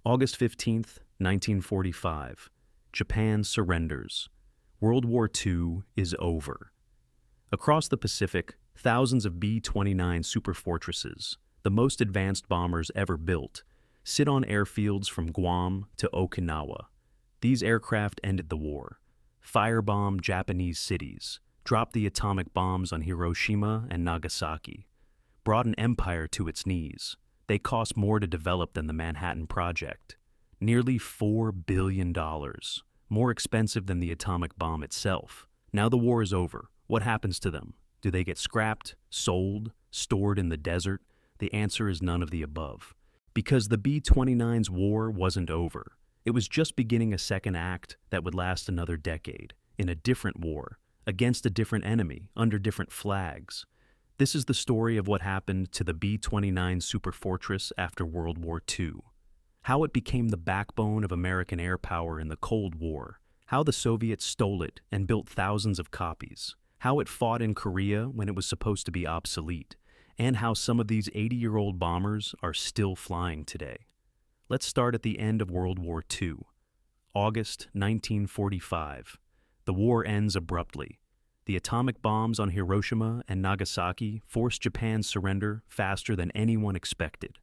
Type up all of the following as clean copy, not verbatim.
August 15th, 1945. Japan surrenders. World War II is over. Across the Pacific, thousands of B-29 Superfortresses, the most advanced bombers ever built, sit on airfields from Guam to Okinawa. These aircraft ended the war, firebombed Japanese cities, dropped the atomic bombs on Hiroshima and Nagasaki, brought an empire to its knees. They cost more to develop than the Manhattan Project. Nearly $4 billion, more expensive than the atomic bomb itself. Now the war is over. What happens to them? Do they get scrapped, sold, stored in the desert? The answer is none of the above. Because the B-29's war wasn't over. It was just beginning a second act that would last another decade, in a different war, against a different enemy, under different flags. This is the story of what happened to the B-29 Superfortress after World War II. How it became the backbone of American air power in the Cold War. How the Soviets stole it and built thousands of copies. How it fought in Korea when it was supposed to be obsolete. And how some of these 80-year-old bombers are still flying today. Let's start at the end of World War II. August 1945. The war ends abruptly. The atomic bombs on Hiroshima and Nagasaki forced Japan's surrender faster than anyone expected.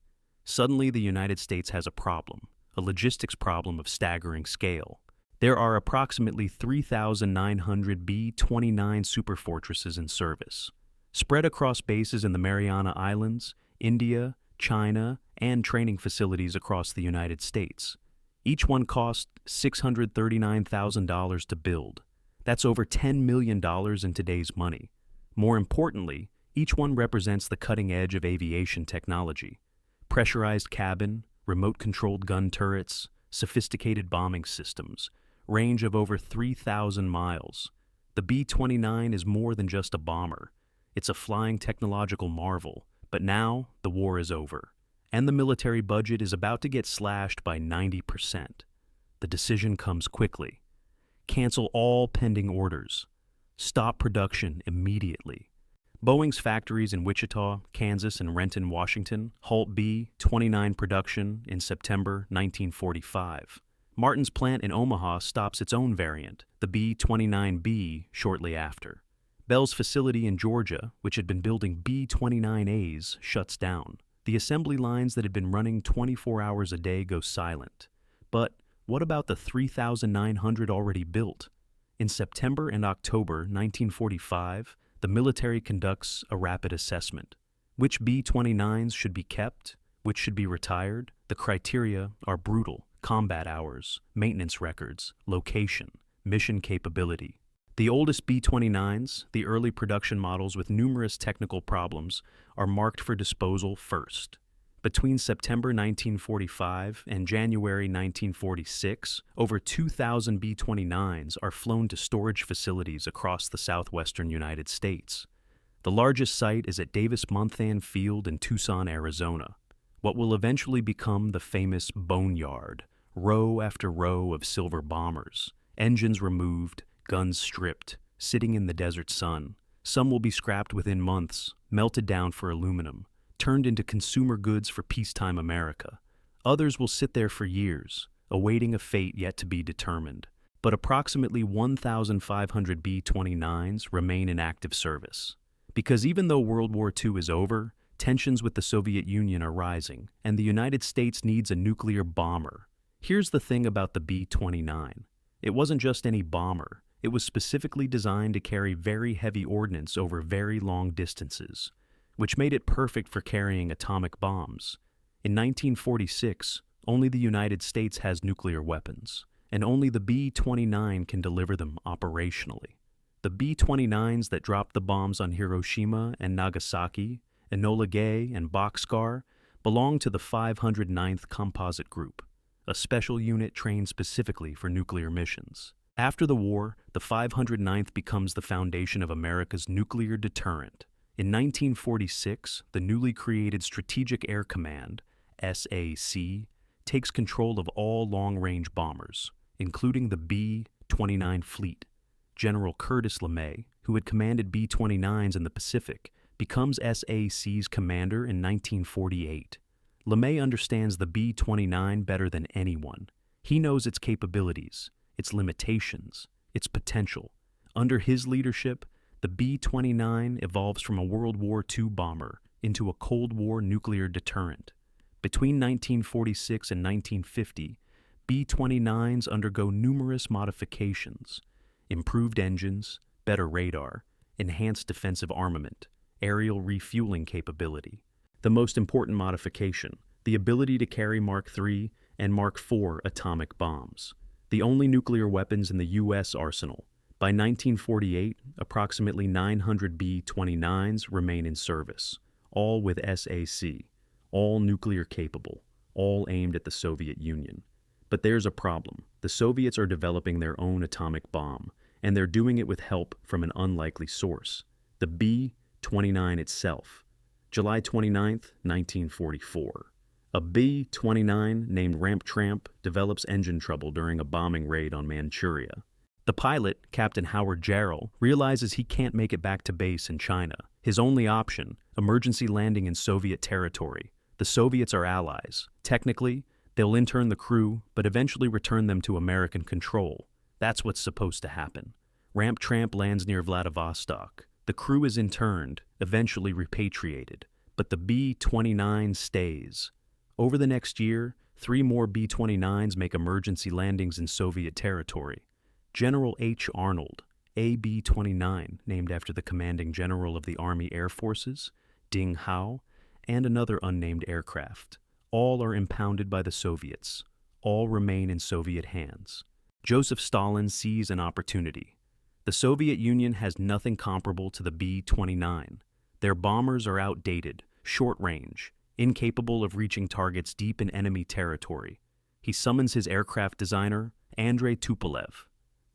Suddenly, the United States has a problem, a logistics problem of staggering scale. There are approximately 3,900 B-29 Superfortresses in service, spread across bases in the Mariana Islands, India, China, and training facilities across the United States. Each one cost $639,000 to build. That's over $10 million in today's money. More importantly, each one represents the cutting edge of aviation technology. Pressurized cabin, remote-controlled gun turrets, sophisticated bombing systems, range of over 3,000 miles. The B-29 is more than just a bomber. It's a flying technological marvel. But now, the war is over, and the military budget is about to get slashed by 90%. The decision comes quickly. Cancel all pending orders. Stop production immediately. Boeing's factories in Wichita, Kansas, and Renton, Washington halt B-29 production in September 1945. Martin's plant in Omaha stops its own variant, the B-29B, shortly after. Bell's facility in Georgia, which had been building B-29As, shuts down. The assembly lines that had been running 24 hours a day go silent. But what about the 3,900 already built? In September and October 1945, the military conducts a rapid assessment. Which B-29s should be kept? Which should be retired? The criteria are brutal: combat hours, maintenance records, location, mission capability. The oldest B-29s, the early production models with numerous technical problems, are marked for disposal first. Between September 1945 and January 1946, over 2,000 B-29s are flown to storage facilities across the southwestern United States. The largest site is at Davis-Monthan Field in Tucson, Arizona, what will eventually become the famous boneyard, row after row of silver bombers, engines removed, guns stripped, sitting in the desert sun. Some will be scrapped within months, melted down for aluminum, turned into consumer goods for peacetime America. Others will sit there for years, awaiting a fate yet to be determined. But approximately 1,500 B-29s remain in active service. Because even though World War II is over, tensions with the Soviet Union are rising, and the United States needs a nuclear bomber. Here's the thing about the B-29. It wasn't just any bomber. It was specifically designed to carry very heavy ordnance over very long distances, which made it perfect for carrying atomic bombs. In 1946, only the United States has nuclear weapons, and only the B-29 can deliver them operationally. The B-29s that dropped the bombs on Hiroshima and Nagasaki, Enola Gay and Bockscar, belong to the 509th Composite Group, a special unit trained specifically for nuclear missions. After the war, the 509th becomes the foundation of America's nuclear deterrent. In 1946, the newly created Strategic Air Command, SAC, takes control of all long-range bombers, including the B-29 fleet. General Curtis LeMay, who had commanded B-29s in the Pacific, becomes SAC's commander in 1948. LeMay understands the B-29 better than anyone. He knows its capabilities, its limitations, its potential. Under his leadership, the B-29 evolves from a World War II bomber into a Cold War nuclear deterrent. Between 1946 and 1950, B-29s undergo numerous modifications: improved engines, better radar, enhanced defensive armament, aerial refueling capability. The most important modification, the ability to carry Mark III and Mark IV atomic bombs, the only nuclear weapons in the U.S. arsenal. By 1948, approximately 900 B-29s remain in service, all with SAC, all nuclear capable, all aimed at the Soviet Union. But there's a problem. The Soviets are developing their own atomic bomb, and they're doing it with help from an unlikely source, the B-29 itself. July 29, 1944. A B-29 named Ramp Tramp develops engine trouble during a bombing raid on Manchuria. The pilot, Captain Howard Jarrell, realizes he can't make it back to base in China. His only option, emergency landing in Soviet territory. The Soviets are allies. Technically, they'll intern the crew, but eventually return them to American control. That's what's supposed to happen. Ramp Tramp lands near Vladivostok. The crew is interned, eventually repatriated, but the B-29 stays. Over the next year, 3 more B-29s make emergency landings in Soviet territory. General H. Arnold, a B-29, named after the commanding general of the Army Air Forces, Ding Hao, and another unnamed aircraft. All are impounded by the Soviets. All remain in Soviet hands. Joseph Stalin sees an opportunity. The Soviet Union has nothing comparable to the B-29. Their bombers are outdated, short-range, incapable of reaching targets deep in enemy territory. He summons his aircraft designer, Andrei Tupolev.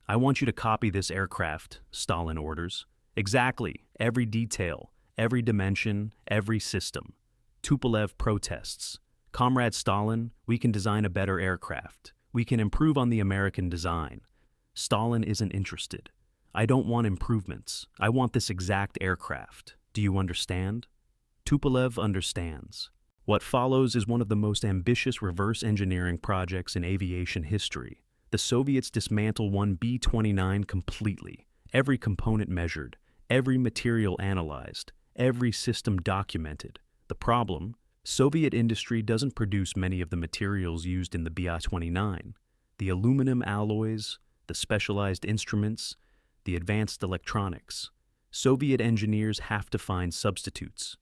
"I want you to copy this aircraft," Stalin orders. "Exactly, every detail, every dimension, every system." Tupolev protests. "Comrade Stalin, we can design a better aircraft. We can improve on the American design." Stalin isn't interested. "I don't want improvements. I want this exact aircraft. Do you understand?" Tupolev understands. What follows is one of the most ambitious reverse engineering projects in aviation history. The Soviets dismantle one B-29 completely, every component measured, every material analyzed, every system documented. The problem: Soviet industry doesn't produce many of the materials used in the B-29. The aluminum alloys, the specialized instruments, the advanced electronics. Soviet engineers have to find substitutes.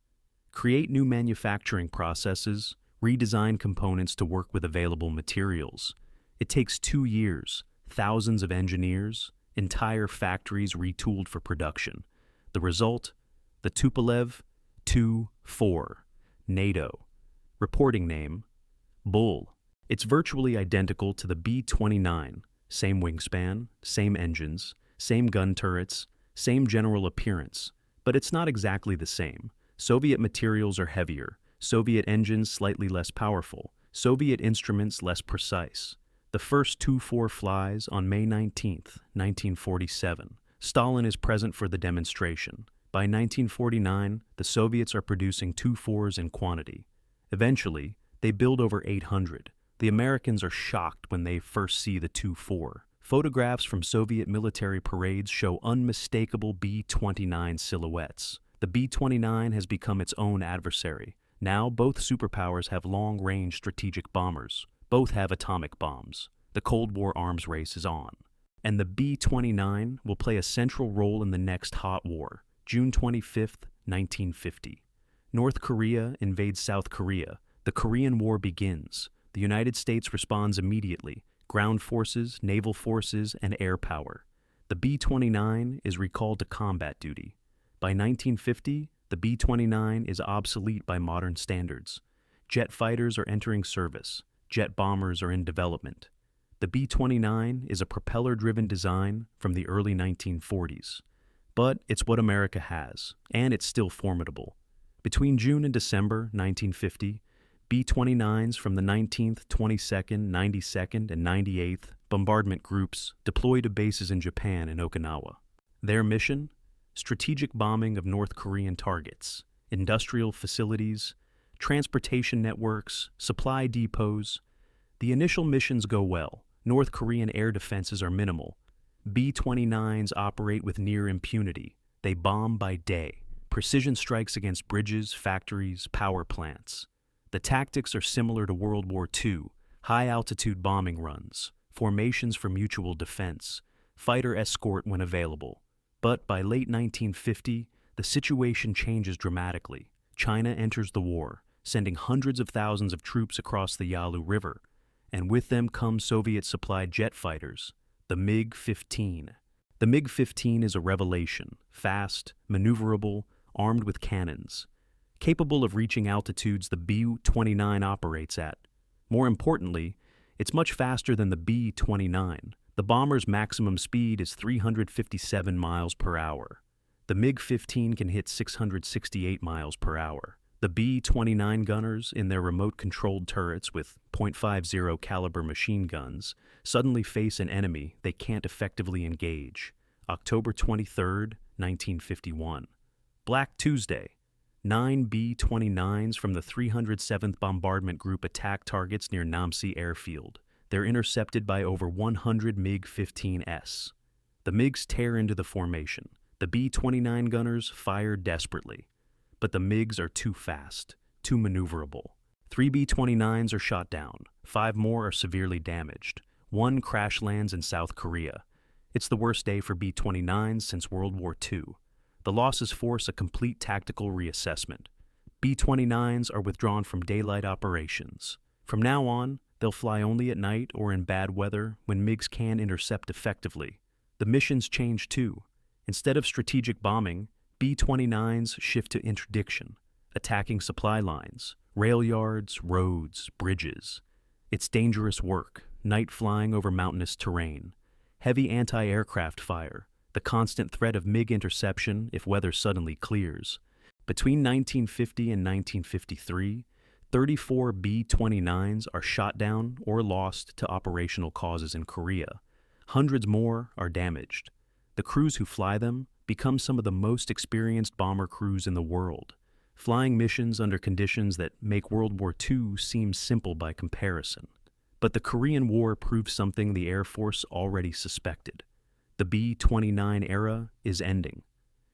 Create new manufacturing processes, redesign components to work with available materials. It takes 2 years, thousands of engineers, entire factories retooled for production. The result? The Tupolev Tu-4, NATO. Reporting name: Bull. It's virtually identical to the B-29, same wingspan, same engines, same gun turrets, same general appearance, but it's not exactly the same. Soviet materials are heavier, Soviet engines slightly less powerful, Soviet instruments less precise. The first Tu-4 flies on May 19, 1947. Stalin is present for the demonstration. By 1949, the Soviets are producing Tu-4s in quantity. Eventually, they build over 800. The Americans are shocked when they first see the Tu-4. Photographs from Soviet military parades show unmistakable B-29 silhouettes. The B-29 has become its own adversary. Now both superpowers have long-range strategic bombers. Both have atomic bombs. The Cold War arms race is on. And the B-29 will play a central role in the next hot war. June 25, 1950. North Korea invades South Korea. The Korean War begins. The United States responds immediately. Ground forces, naval forces, and air power. The B-29 is recalled to combat duty. By 1950, the B-29 is obsolete by modern standards. Jet fighters are entering service. Jet bombers are in development. The B-29 is a propeller-driven design from the early 1940s. But it's what America has, and it's still formidable. Between June and December 1950, B-29s from the 19th, 22nd, 92nd, and 98th bombardment groups deploy to bases in Japan and Okinawa. Their mission? Strategic bombing of North Korean targets, industrial facilities, transportation networks, supply depots. The initial missions go well. North Korean air defenses are minimal. B-29s operate with near impunity. They bomb by day. Precision strikes against bridges, factories, power plants. The tactics are similar to World War II, high-altitude bombing runs, formations for mutual defense, fighter escort when available. But by late 1950, the situation changes dramatically. China enters the war, sending hundreds of thousands of troops across the Yalu River, and with them come Soviet-supplied jet fighters, the MiG-15. The MiG-15 is a revelation, fast, maneuverable, armed with cannons, capable of reaching altitudes the B-29 operates at. More importantly, it's much faster than the B-29. The bomber's maximum speed is 357 miles per hour. The MiG-15 can hit 668 miles per hour. The B-29 gunners, in their remote-controlled turrets with .50 caliber machine guns, suddenly face an enemy they can't effectively engage. October 23, 1951. Black Tuesday. 9 B-29s from the 307th Bombardment Group attack targets near Namsi Airfield. They're intercepted by over 100 MiG-15s. The MiGs tear into the formation. The B-29 gunners fire desperately. But the MiGs are too fast, too maneuverable. 3 B-29s are shot down. 5 more are severely damaged. 1 crash lands in South Korea. It's the worst day for B-29s since World War II. The losses force a complete tactical reassessment. B-29s are withdrawn from daylight operations. From now on, they'll fly only at night or in bad weather when MiGs can intercept effectively. The missions change too. Instead of strategic bombing, B-29s shift to interdiction, attacking supply lines, rail yards, roads, bridges. It's dangerous work, night flying over mountainous terrain, heavy anti-aircraft fire, the constant threat of MiG interception if weather suddenly clears. Between 1950 and 1953, 34 B-29s are shot down or lost to operational causes in Korea. Hundreds more are damaged. The crews who fly them become some of the most experienced bomber crews in the world, flying missions under conditions that make World War II seem simple by comparison. But the Korean War proved something the Air Force already suspected. The B-29 era is ending.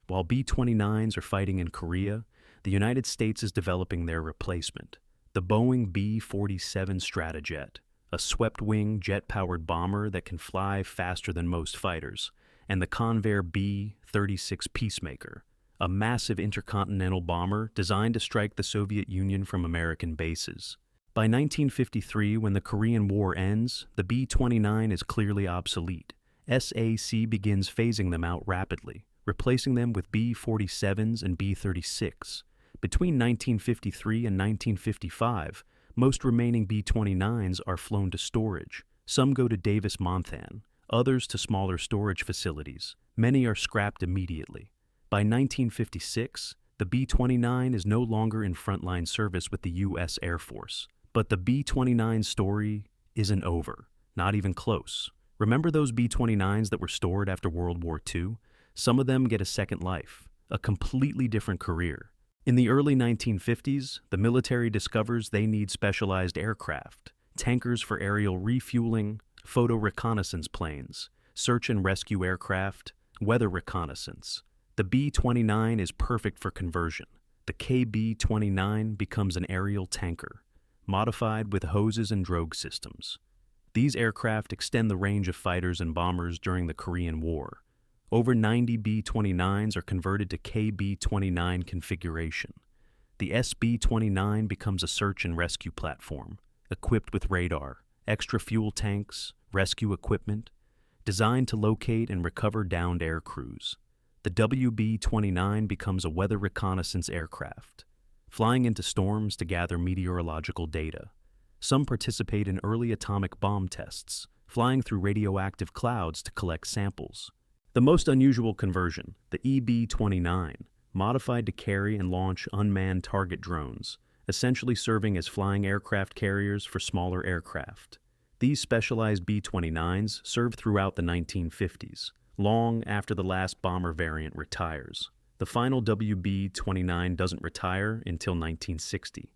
While B-29s are fighting in Korea, the United States is developing their replacement, the Boeing B-47 Stratojet, a swept-wing jet-powered bomber that can fly faster than most fighters, and the Convair B-36 Peacemaker, a massive intercontinental bomber designed to strike the Soviet Union from American bases. By 1953, when the Korean War ends, the B-29 is clearly obsolete. SAC begins phasing them out rapidly, replacing them with B-47s and B-36. Between 1953 and 1955, most remaining B-29s are flown to storage. Some go to Davis-Monthan, others to smaller storage facilities. Many are scrapped immediately. By 1956, the B-29 is no longer in frontline service with the U.S. Air Force. But the B-29 story isn't over, not even close. Remember those B-29s that were stored after World War II? Some of them get a second life, a completely different career. In the early 1950s, the military discovers they need specialized aircraft, tankers for aerial refueling, photo reconnaissance planes, search and rescue aircraft, weather reconnaissance. The B-29 is perfect for conversion. The KB-29 becomes an aerial tanker, modified with hoses and drogue systems. These aircraft extend the range of fighters and bombers during the Korean War. Over 90 B-29s are converted to KB-29 configuration. The SB-29 becomes a search and rescue platform, equipped with radar, extra fuel tanks, rescue equipment, designed to locate and recover downed air crews. The WB-29 becomes a weather reconnaissance aircraft, flying into storms to gather meteorological data. Some participate in early atomic bomb tests, flying through radioactive clouds to collect samples. The most unusual conversion, the EB-29, modified to carry and launch unmanned target drones, essentially serving as flying aircraft carriers for smaller aircraft. These specialized B-29s served throughout the 1950s, long after the last bomber variant retires. The final WB-29 doesn't retire until 1960.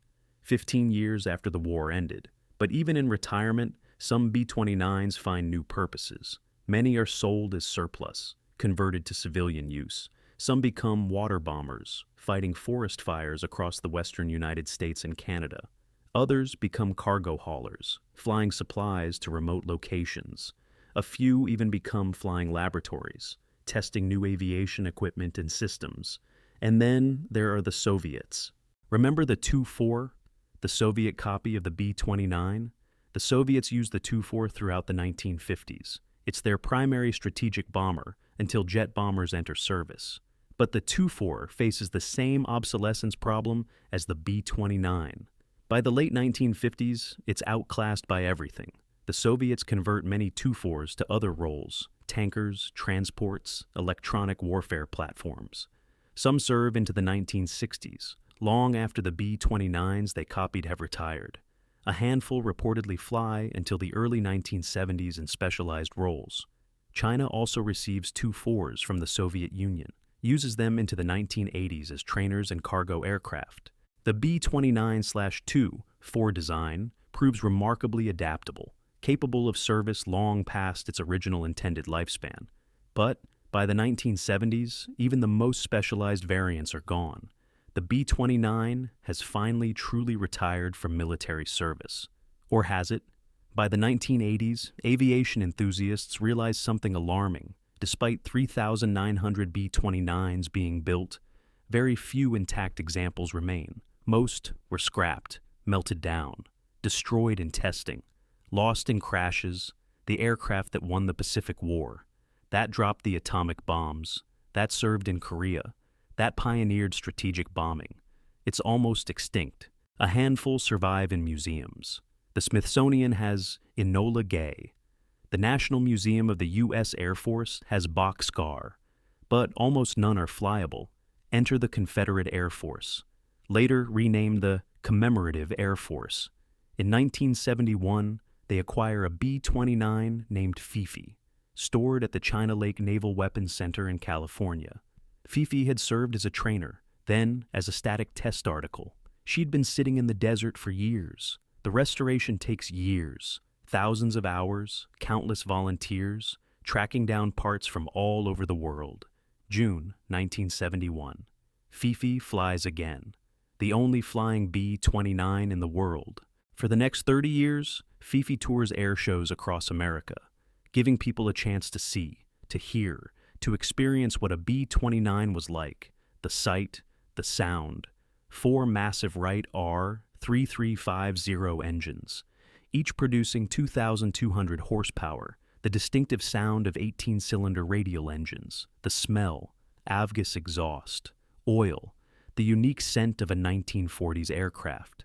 15 years after the war ended. But even in retirement, some B-29s find new purposes. Many are sold as surplus, converted to civilian use. Some become water bombers, fighting forest fires across the western United States and Canada. Others become cargo haulers, flying supplies to remote locations. A few even become flying laboratories, testing new aviation equipment and systems. And then there are the Soviets. Remember the Tu-4, the Soviet copy of the B-29? The Soviets used the Tu-4 throughout the 1950s. It's their primary strategic bomber until jet bombers enter service. But the Tu-4 faces the same obsolescence problem as the B-29. By the late 1950s, it's outclassed by everything. The Soviets convert many Tu-4s to other roles: tankers, transports, electronic warfare platforms. Some serve into the 1960s. Long after the B-29s they copied have retired. A handful reportedly fly until the early 1970s in specialized roles. China also receives Tu-4s from the Soviet Union, uses them into the 1980s as trainers and cargo aircraft. The B-29/2 design proves remarkably adaptable, capable of service long past its original intended lifespan. But by the 1970s, even the most specialized variants are gone. The B-29 has finally truly retired from military service. Or has it? By the 1980s, aviation enthusiasts realized something alarming. Despite 3,900 B-29s being built, very few intact examples remain. Most were scrapped, melted down, destroyed in testing, lost in crashes, the aircraft that won the Pacific War. That dropped the atomic bombs. That served in Korea. That pioneered strategic bombing. It's almost extinct. A handful survive in museums. The Smithsonian has Enola Gay. The National Museum of the U.S. Air Force has Bockscar. But almost none are flyable. Enter the Confederate Air Force, later renamed the Commemorative Air Force. In 1971, they acquire a B-29 named Fifi, stored at the China Lake Naval Weapons Center in California. Fifi had served as a trainer, then as a static test article. She'd been sitting in the desert for years. The restoration takes years, thousands of hours, countless volunteers, tracking down parts from all over the world. June 1971. Fifi flies again, the only flying B-29 in the world. For the next 30 years, Fifi tours air shows across America, giving people a chance to see, to hear, to experience what a B-29 was like: the sight, the sound. 4 massive Wright R3350 engines, each producing 2,200 horsepower, the distinctive sound of 18-cylinder radial engines, the smell, avgas exhaust, oil, the unique scent of a 1940s aircraft.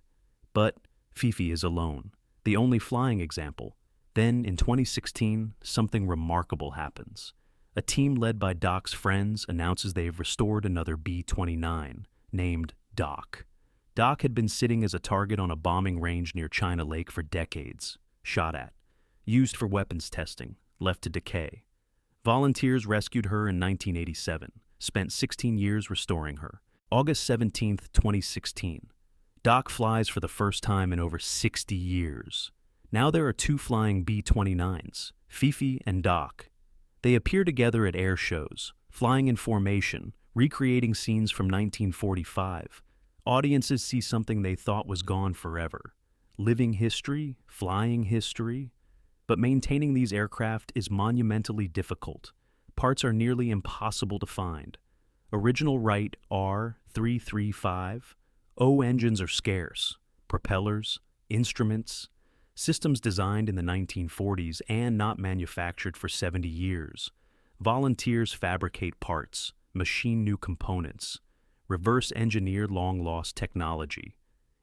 But Fifi is alone, the only flying example. Then, in 2016, something remarkable happens. A team led by Doc's friends announces they have restored another B-29, named Doc. Doc had been sitting as a target on a bombing range near China Lake for decades, shot at, used for weapons testing, left to decay. Volunteers rescued her in 1987, spent 16 years restoring her. August 17, 2016. Doc flies for the first time in over 60 years. Now there are 2 flying B-29s, Fifi and Doc. They appear together at air shows, flying in formation, recreating scenes from 1945. Audiences see something they thought was gone forever. Living history, flying history. But maintaining these aircraft is monumentally difficult. Parts are nearly impossible to find. Original Wright R335, engines are scarce. Propellers, instruments, systems designed in the 1940s and not manufactured for 70 years. Volunteers fabricate parts, machine new components, reverse engineer long-lost technology.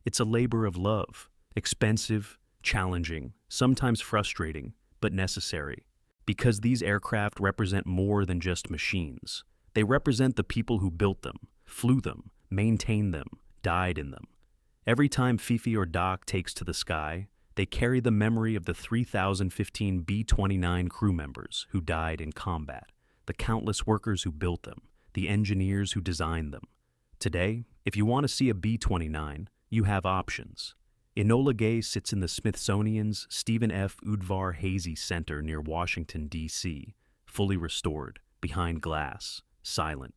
It's a labor of love, expensive, challenging, sometimes frustrating, but necessary. Because these aircraft represent more than just machines. They represent the people who built them, flew them, maintained them, died in them. Every time Fifi or Doc takes to the sky, they carry the memory of the 3,015 B-29 crew members who died in combat, the countless workers who built them, the engineers who designed them. Today, if you want to see a B-29, you have options. Enola Gay sits in the Smithsonian's Stephen F. Udvar Hazy Center near Washington, D.C., fully restored, behind glass, silent.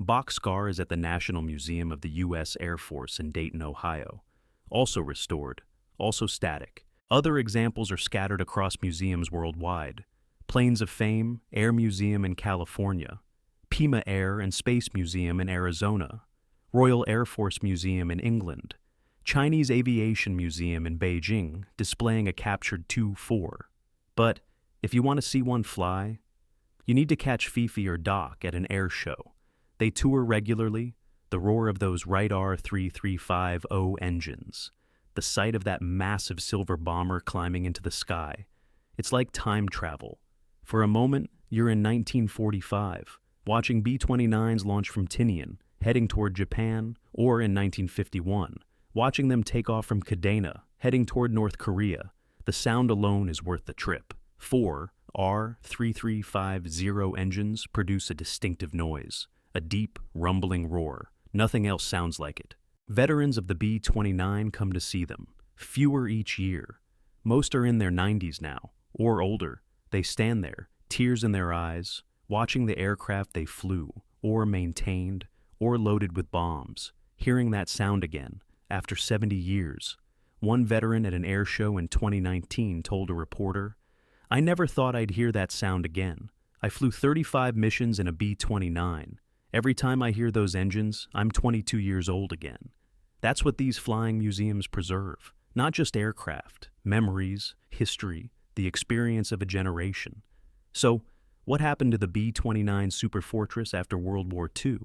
Boxcar is at the National Museum of the U.S. Air Force in Dayton, Ohio, also restored, also static. Other examples are scattered across museums worldwide. Planes of Fame Air Museum in California, Pima Air and Space Museum in Arizona, Royal Air Force Museum in England, Chinese Aviation Museum in Beijing displaying a captured Tu-4. But if you want to see one fly, you need to catch Fifi or Doc at an air show. They tour regularly, the roar of those Wright R3350 engines, the sight of that massive silver bomber climbing into the sky. It's like time travel. For a moment, you're in 1945, watching B-29s launch from Tinian, heading toward Japan, or in 1951, watching them take off from Kadena, heading toward North Korea. The sound alone is worth the trip. 4 R3350 engines produce a distinctive noise, a deep, rumbling roar. Nothing else sounds like it. Veterans of the B-29 come to see them, fewer each year. Most are in their 90s now, or older. They stand there, tears in their eyes, watching the aircraft they flew, or maintained, or loaded with bombs, hearing that sound again, after 70 years. One veteran at an air show in 2019 told a reporter, "I never thought I'd hear that sound again. I flew 35 missions in a B-29. Every time I hear those engines, I'm 22 years old again." That's what these flying museums preserve. Not just aircraft, memories, history, the experience of a generation. So, what happened to the B-29 Superfortress after World War II?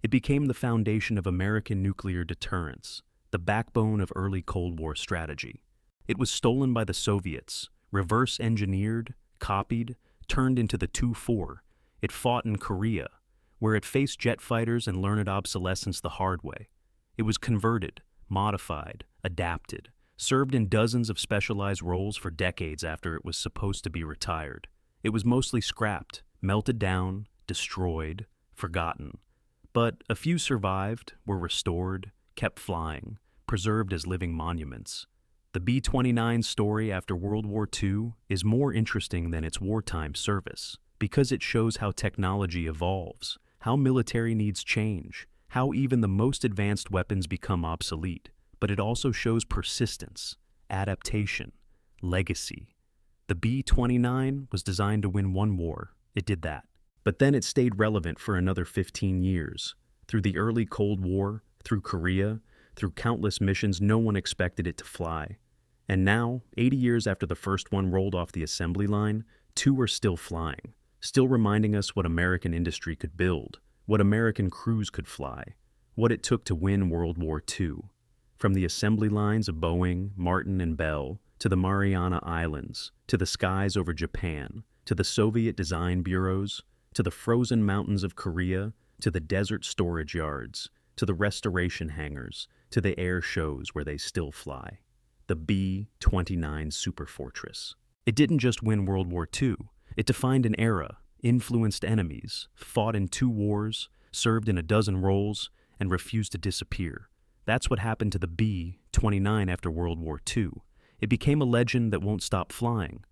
It became the foundation of American nuclear deterrence, the backbone of early Cold War strategy. It was stolen by the Soviets, reverse-engineered, copied, turned into the Tu-4. It fought in Korea, where it faced jet fighters and learned obsolescence the hard way. It was converted, modified, adapted, served in dozens of specialized roles for decades after it was supposed to be retired. It was mostly scrapped, melted down, destroyed, forgotten. But a few survived, were restored, kept flying, preserved as living monuments. The B-29's story after World War II is more interesting than its wartime service, because it shows how technology evolves, how military needs change, how even the most advanced weapons become obsolete. But it also shows persistence, adaptation, legacy. The B-29 was designed to win one war. It did that. But then it stayed relevant for another 15 years. Through the early Cold War, through Korea, through countless missions, no one expected it to fly. And now, 80 years after the first one rolled off the assembly line, 2 are still flying, still reminding us what American industry could build, what American crews could fly, what it took to win World War II. From the assembly lines of Boeing, Martin, and Bell, to the Mariana Islands, to the skies over Japan, to the Soviet design bureaus, to the frozen mountains of Korea, to the desert storage yards, to the restoration hangars, to the air shows where they still fly. The B-29 Superfortress. It didn't just win World War II. It defined an era, influenced enemies, fought in 2 wars, served in a dozen roles, and refused to disappear. That's what happened to the B-29 after World War II. It became a legend that won't stop flying,